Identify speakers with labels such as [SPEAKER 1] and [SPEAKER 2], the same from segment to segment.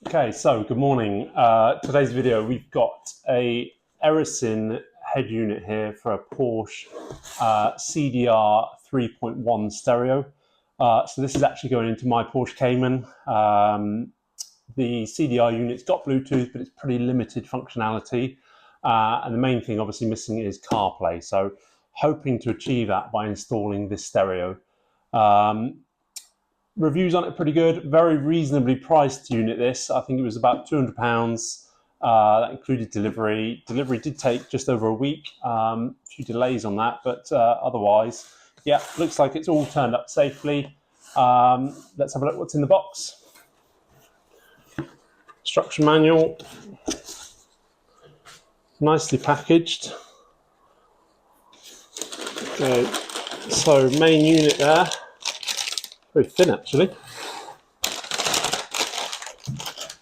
[SPEAKER 1] Okay, so good morning. Today's video, we've got a Erisin head unit here for a Porsche CDR31 stereo. So this is actually going into my Porsche Cayman. The CDR unit's got Bluetooth, but it's pretty limited functionality. And the main thing obviously missing is CarPlay. So hoping to achieve that by installing this stereo. Reviews on it pretty good, very reasonably priced unit this. I think it was about £200. That included delivery. Delivery did take just over a week, a few delays on that, but otherwise, yeah, looks like it's all turned up safely. Let's have a look what's in the box. Instruction manual, nicely packaged. Okay, so main unit there. Very thin actually.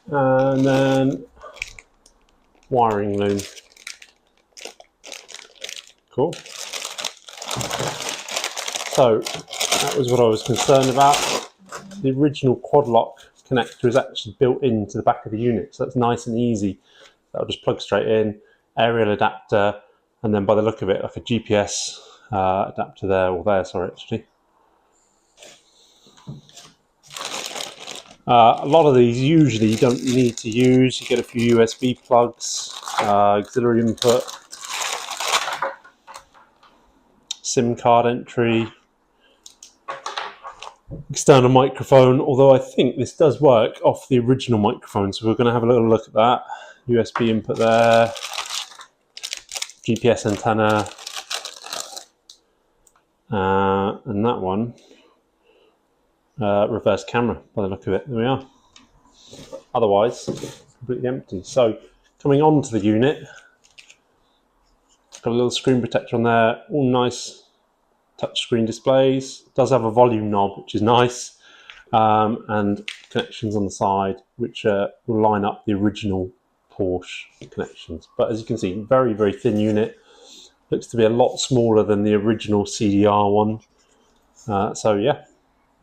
[SPEAKER 1] And then wiring loom. Cool. So that was what I was concerned about. The original quad lock connector is actually built into the back of the unit, so that's nice and easy. That'll just plug straight in, aerial adapter, and then by the look of it, like a GPS adapter there, or there, sorry, actually. A lot of these usually you don't need to use. You get a few USB plugs, auxiliary input, SIM card entry, external microphone, although I think this does work off the original microphone, so we're going to have a little look at that. USB input there, GPS antenna, and that one, reverse camera by the look of it. There we are. Otherwise, completely empty. So coming on to the unit, got a little screen protector on there, all nice touchscreen displays. It does have a volume knob, which is nice, and connections on the side, which will line up the original Porsche connections. But as you can see, very, very thin unit. Looks to be a lot smaller than the original CDR one. So yeah,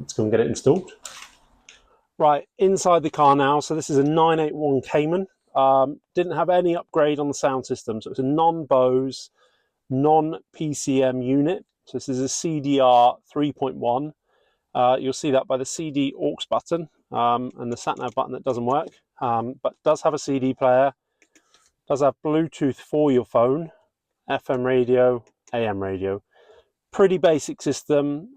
[SPEAKER 1] let's go and get it installed. Right, inside the car now. So this is a 981 Cayman. Didn't have any upgrade on the sound system, so it's a non-Bose, non-PCM unit. So this is a CDR 3.1. You'll see that by the CD aux button and the sat-nav button that doesn't work, but does have a CD player, does have Bluetooth for your phone, FM radio, AM radio. Pretty basic system.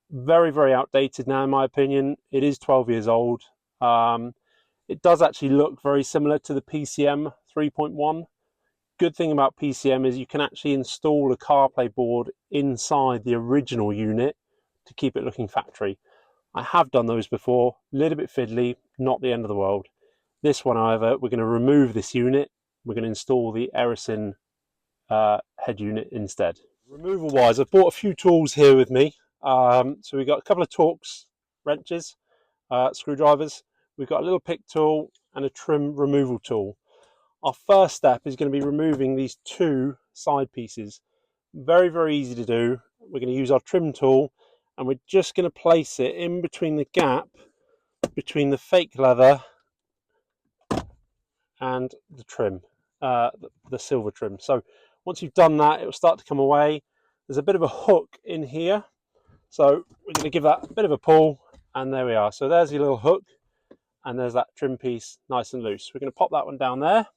[SPEAKER 1] Very, very outdated now in my opinion. It is 12 years old. It does actually look very similar to the PCM 3.1. Good thing about PCM is you can actually install a CarPlay board inside the original unit to keep it looking factory. I have done those before, a little bit fiddly, not the end of the world. This one, however, we're going to remove this unit. We're going to install the Erisin head unit instead. Removal wise, I've bought a few tools here with me. So we've got a couple of Torx wrenches, screwdrivers. We've got a little pick tool and a trim removal tool. Our first step is going to be removing these two side pieces. Very, very easy to do. We're going to use our trim tool and we're just going to place it in between the gap between the fake leather and the trim, the silver trim. So once you've done that, it will start to come away. There's a bit of a hook in here, so we're going to give that a bit of a pull, and there we are. So there's your little hook, and there's that trim piece nice and loose. We're going to pop that one down there.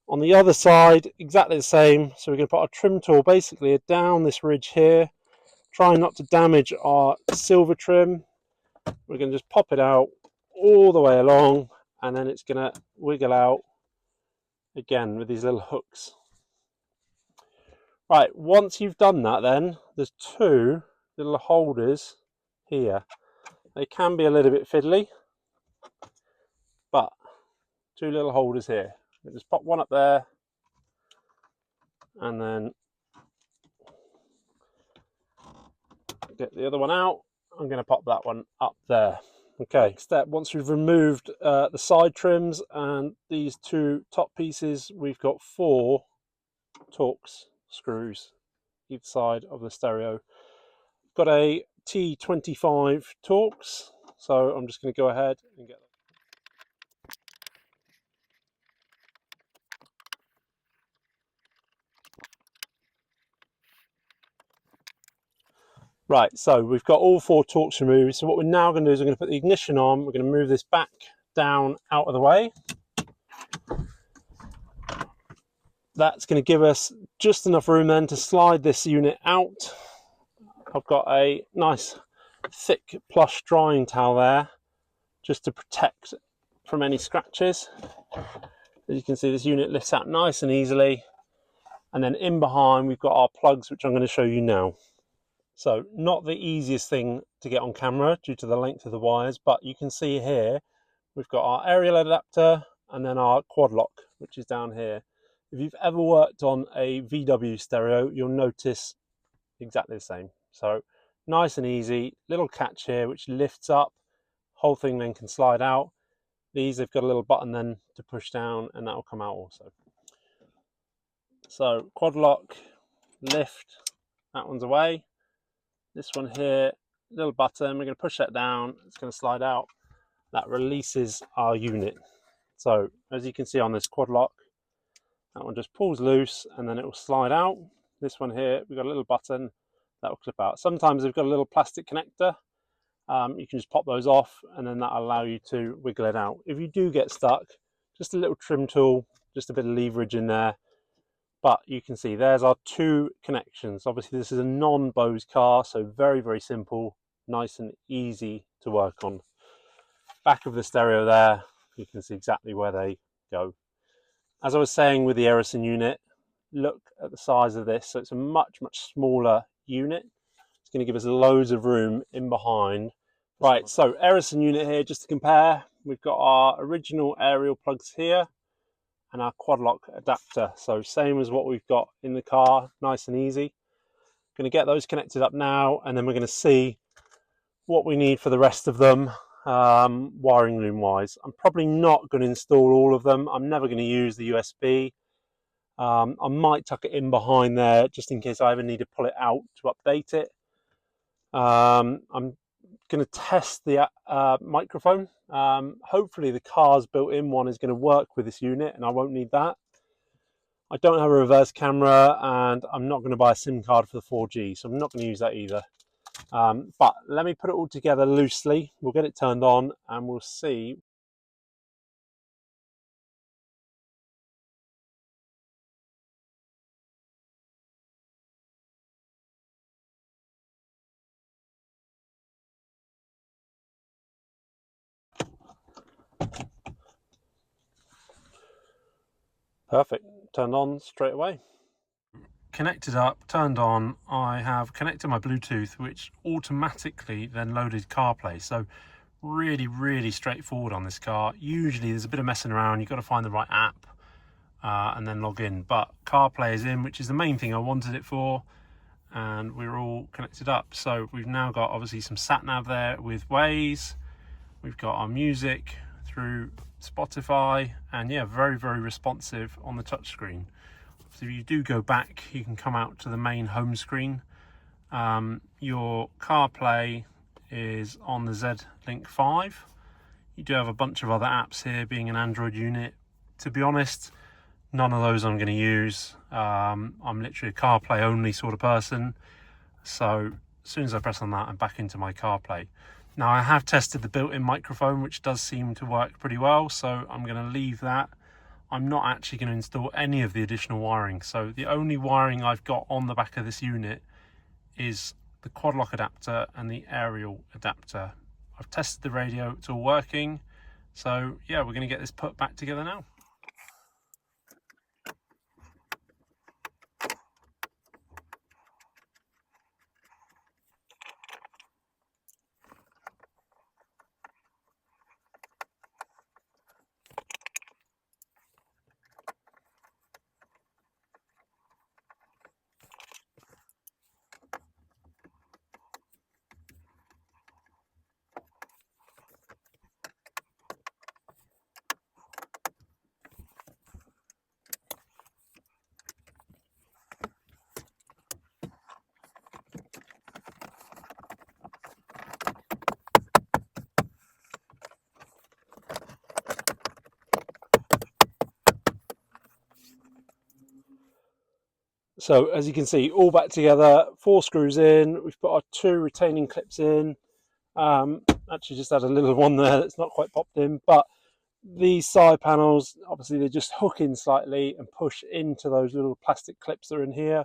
[SPEAKER 1] On the other side, exactly the same. So we're going to put our trim tool basically down this ridge here, trying not to damage our silver trim. We're going to just pop it out all the way along, and then it's going to wiggle out again with these little hooks. Right, once you've done that, then there's two little holders here. They can be a little bit fiddly, but two little holders here. We just pop one up there, and then get the other one out. I'm going to pop that one up there. Okay, step, once we've removed the side trims and these two top pieces, we've got 4 Torx screws either side of the stereo. Got a T25 Torx, so I'm just going to go ahead and get them. Right, so we've got all 4 torques removed. So what we're now going to do is we're going to put the ignition on. We're going to move this back down out of the way. That's going to give us just enough room then to slide this unit out. I've got a nice thick plush drying towel there just to protect from any scratches. As you can see, this unit lifts out nice and easily. And then in behind, we've got our plugs, which I'm going to show you now. So not the easiest thing to get on camera due to the length of the wires, but you can see here, we've got our aerial adapter and then our quad lock, which is down here. If you've ever worked on a VW stereo, you'll notice exactly the same. So nice and easy, little catch here, which lifts up, whole thing then can slide out. These have got a little button then to push down and that will come out also. So quad lock, lift, that one's away. This one here, little button, we're going to push that down, it's going to slide out. That releases our unit. So as you can see on this quad lock, that one just pulls loose and then it will slide out. This one here, we've got a little button that will clip out. Sometimes they've got a little plastic connector. You can just pop those off and then that'll allow you to wiggle it out. If you do get stuck, just a little trim tool, just a bit of leverage in there. But you can see there's our 2 connections. Obviously this is a non-Bose car, so very, very simple, nice and easy to work on. Back of the stereo there, you can see exactly where they go. As I was saying with the Erisin unit, look at the size of this. So it's a much, much smaller unit. It's going to give us loads of room in behind. Right, so Erisin unit here, just to compare, we've got our original aerial plugs here and our quad lock adapter. So same as what we've got in the car, nice and easy. Going to get those connected up now and then we're going to see what we need for the rest of them, wiring loom wise. I'm probably not going to install all of them. I'm never going to use the USB. I might tuck it in behind there just in case I ever need to pull it out to update it. I'm going to test the microphone. Hopefully the car's built-in one is going to work with this unit and I won't need that. I don't have a reverse camera and I'm not going to buy a SIM card for the 4G, so I'm not going to use that either. But let me put it all together loosely. We'll get it turned on and we'll see. Perfect, turned on straight away. Connected up, turned on, I have connected my Bluetooth, which automatically then loaded CarPlay. So really, really straightforward on this car. Usually there's a bit of messing around, you've got to find the right app and then log in. But CarPlay is in, which is the main thing I wanted it for. And we're all connected up. So we've now got obviously some sat nav there with Waze. We've got our music through Spotify, and yeah, very, very responsive on the touchscreen. So if you do go back, you can come out to the main home screen. Your CarPlay is on the Z-Link 5. You do have a bunch of other apps here, being an Android unit. To be honest, none of those I'm going to use. I'm literally a CarPlay only sort of person. So as soon as I press on that, I'm back into my CarPlay. Now I have tested the built-in microphone, which does seem to work pretty well. So I'm going to leave that. I'm not actually going to install any of the additional wiring. So the only wiring I've got on the back of this unit is the quad lock adapter and the aerial adapter. I've tested the radio, it's all working. So yeah, we're going to get this put back together now. So as you can see, all back together, 4 screws in. We've put our 2 retaining clips in. Actually just had a little one there that's not quite popped in, but these side panels, obviously they just hook in slightly and push into those little plastic clips that are in here,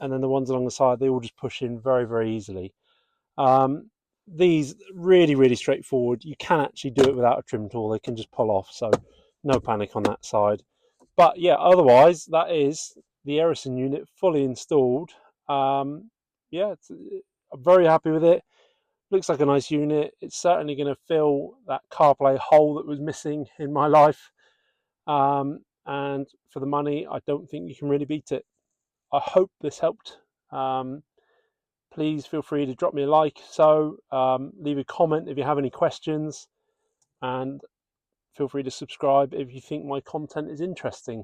[SPEAKER 1] and then the ones along the side, they all just push in very, very easily. These really straightforward. You can actually do it without a trim tool. They can just pull off, so no panic on that side. But yeah, otherwise that is the Erisin unit fully installed. Yeah, I'm very happy with it. Looks like a nice unit. It's certainly going to fill that CarPlay hole that was missing in my life. And for the money, I don't think you can really beat it. I hope this helped. Please feel free to drop me a like. Leave a comment if you have any questions, and feel free to subscribe if you think my content is interesting.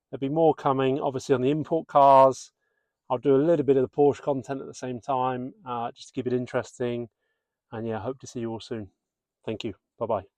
[SPEAKER 1] There'll be more coming, obviously, on the import cars. I'll do a little bit of the Porsche content at the same time, just to keep it interesting. And yeah, I hope to see you all soon. Thank you. Bye-bye.